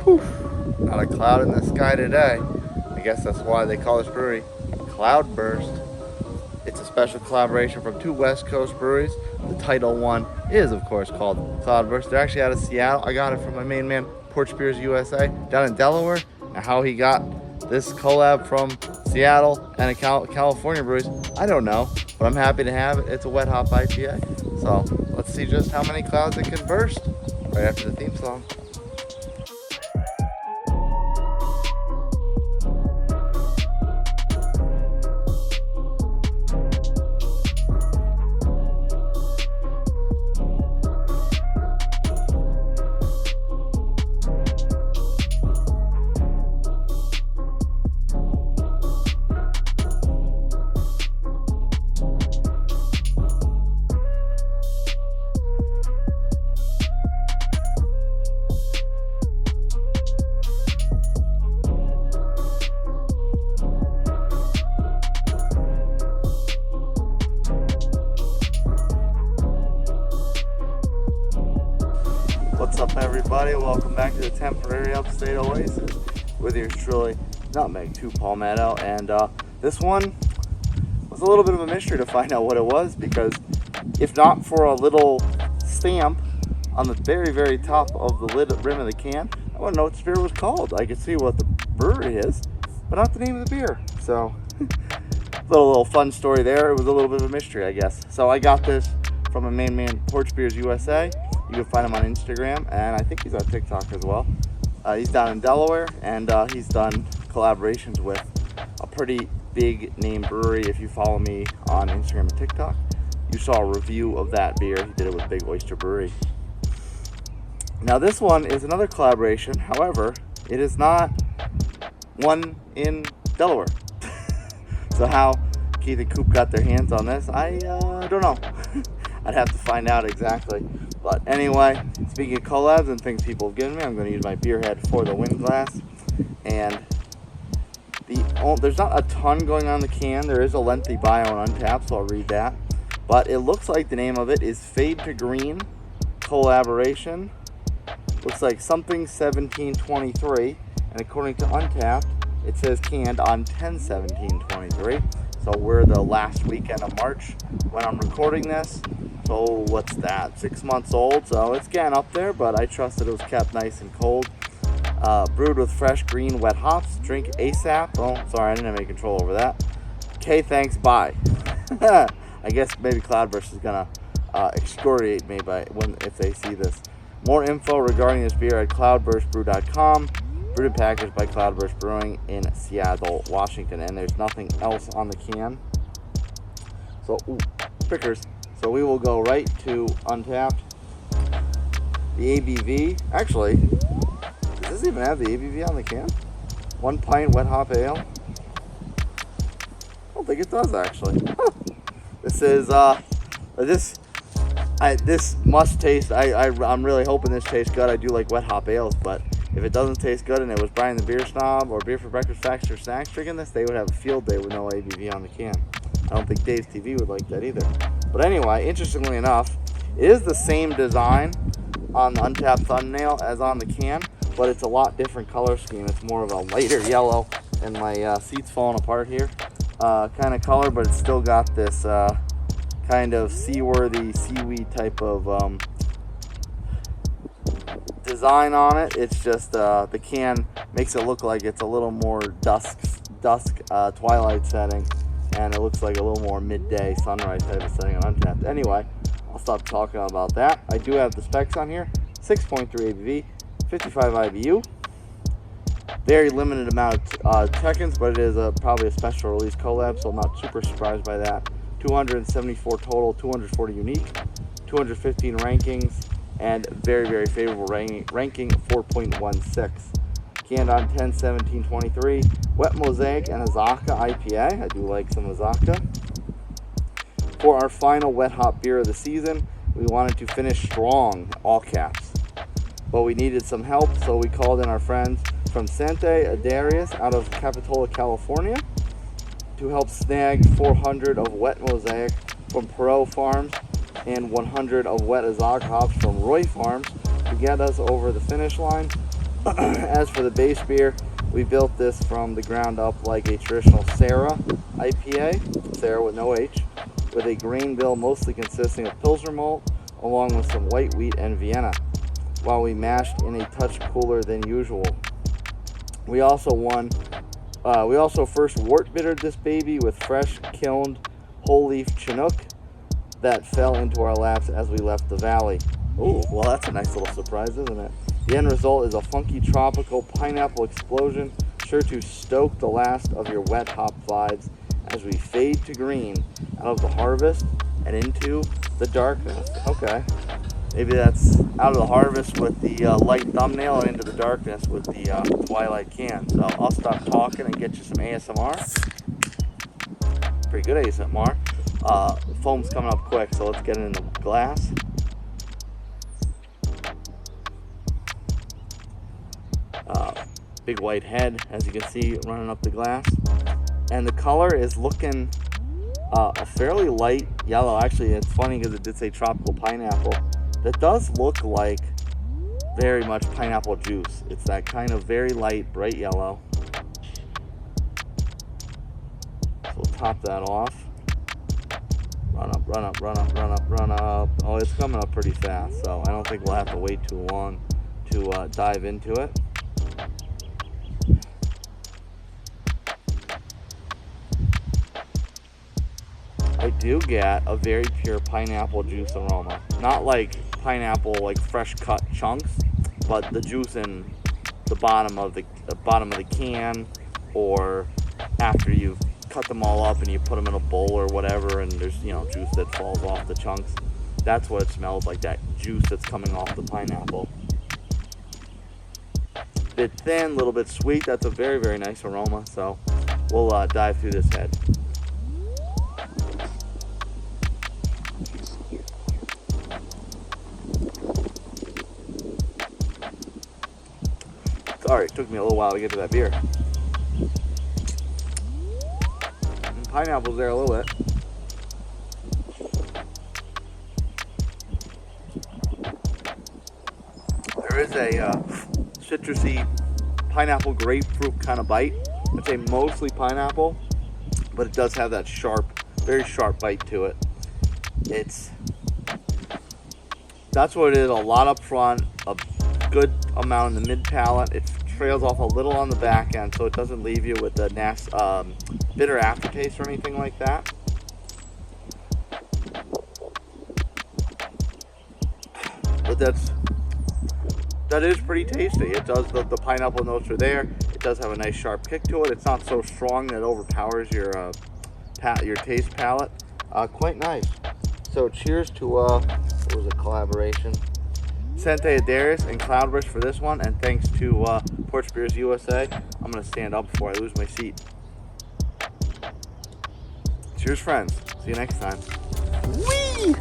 Whew, not a cloud in the sky today. I guess that's why they call this brewery Cloudburst. It's a special collaboration from two West Coast breweries. The title one is, of course, called Cloudburst. They're actually out of Seattle. I got it from my main man, Porch Beers USA, down in Delaware. And how he got this collab from Seattle and a California breweries, I don't know, but I'm happy to have it. It's a wet hop IPA. So let's see just how many clouds it can burst right after the theme song. What's up, everybody? Welcome back to the temporary upstate oasis with yours truly, Nutmeg 2 Palmetto. And this one was a little bit of a mystery to find out what it was, because if not for a little stamp on the very, very top of the rim of the can, I wouldn't know what this beer was called. I could see what the brewery is, but not the name of the beer. So, little fun story there. It was a little bit of a mystery, I guess. So I got this from my main man, Porch Beers USA. You can find him on Instagram, and I think he's on TikTok as well. He's down in Delaware, and he's done collaborations with a pretty big name brewery. If you follow me on Instagram and TikTok, you saw a review of that beer. He did it with Big Oyster Brewery. Now this one is another collaboration. However, it is not one in Delaware. So how Keith and Coop got their hands on this, I don't know. I'd have to find out exactly. But anyway, speaking of collabs and things people have given me, I'm going to use my beer head for the wind glass. And there's not a ton going on in the can. There is a lengthy bio on Untapped, so I'll read that. But it looks like the name of it is Fade to Green Collaboration. Looks like something 1723. And according to Untapped, it says canned on 10/17/23. So we're the last weekend of March when I'm recording this. So what's that, 6 months old? So it's getting up there, but I trusted it was kept nice and cold. Brewed with fresh green wet hops. Drink ASAP. Oh, sorry, I didn't have any control over that. Okay, thanks, bye. I guess maybe Cloudburst is gonna excoriate me if they see this. More info regarding this beer at cloudburstbrew.com. Brewed and packaged by Cloudburst Brewing in Seattle, Washington, and there's nothing else on the can. So, pickers. So we will go right to Untapped. The ABV, actually, does this even have the ABV on the can? 1 pint wet hop ale. I don't think it does, actually. Huh. This is this must taste. I'm really hoping this tastes good. I do like wet hop ales, but if it doesn't taste good and it was Brian the Beer Snob or Beer for Breakfast Facts or Snacks drinking this, they would have a field day with no ABV on the can. I don't think Dave's TV would like that either. But anyway, interestingly enough, it is the same design on the Untapped thumbnail as on the can, but it's a lot different color scheme. It's more of a lighter yellow, and my seat's falling apart here, kind of color, but it's still got this kind of seaworthy seaweed type of design on it. It's just the can makes it look like it's a little more dusk twilight setting, and it looks like a little more midday sunrise type of setting on Untapped. Anyway, I'll stop talking about that. I do have the specs on here. 6.3 ABV, 55 IBU. Very limited amount of check-ins, but it is probably a special release collab, so I'm not super surprised by that. 274 total, 240 unique, 215 rankings, and very, very favorable ranking 4.16. Canned on 10/17/23. Wet Mosaic and Azacca IPA. I do like some Azacca. For our final wet hop beer of the season, we wanted to finish strong, all caps. But we needed some help, so we called in our friends from Sante Adairius out of Capitola, California, to help snag 400 of wet Mosaic from Perrault Farms and 100 of wet Azacca hops from White Farms to get us over the finish line. As for the base beer, we built this from the ground up like a traditional SARA IPA, SARA with no H, with a grain bill mostly consisting of Pilsner malt, along with some White Wheat and Vienna, while we mashed in a touch cooler than usual. We also first wort bittered this baby with fresh kilned whole leaf Chinook that fell into our laps as we left the valley. Oh, well, that's a nice little surprise, isn't it? The end result is a funky tropical pineapple explosion, sure to stoke the last of your wet hop vibes as we fade to green out of the harvest and into the darkness. Okay, maybe that's out of the harvest with the light thumbnail and into the darkness with the twilight can. So I'll stop talking and get you some ASMR. Pretty good ASMR. Foam's coming up quick, so let's get it in the glass. Big white head, as you can see, running up the glass. And the color is looking a fairly light yellow. Actually, it's funny because it did say tropical pineapple. That does look like very much pineapple juice. It's that kind of very light, bright yellow. So we'll top that off. Run up, run up, run up, run up, run up. Oh, it's coming up pretty fast, so I don't think we'll have to wait too long to dive into it. I do get a very pure pineapple juice aroma. Not like pineapple, like fresh cut chunks, but the juice in the bottom of the can, or after you've cut them all up and you put them in a bowl or whatever, and there's, you know, juice that falls off the chunks. That's what it smells like, that juice that's coming off the pineapple. Bit thin, a little bit sweet. That's a very, very nice aroma. So we'll dive through this head. Sorry, it took me a little while to get to that beer. And pineapple's there a little bit. There is a citrusy pineapple grapefruit kind of bite. I'd say mostly pineapple, but it does have that sharp, very sharp bite to it. That's what it is, a lot up front, a good amount in the mid palate. It trails off a little on the back end, so it doesn't leave you with a nasty, bitter aftertaste or anything like that. But that is pretty tasty. It does, the pineapple notes are there. It does have a nice sharp kick to it. It's not so strong that it overpowers your taste palate. Quite nice. So cheers to what was a collaboration? Sante Adairius and Cloudburst for this one, and thanks to Porch Beers USA. I'm gonna stand up before I lose my seat. Cheers, friends. See you next time. Whee!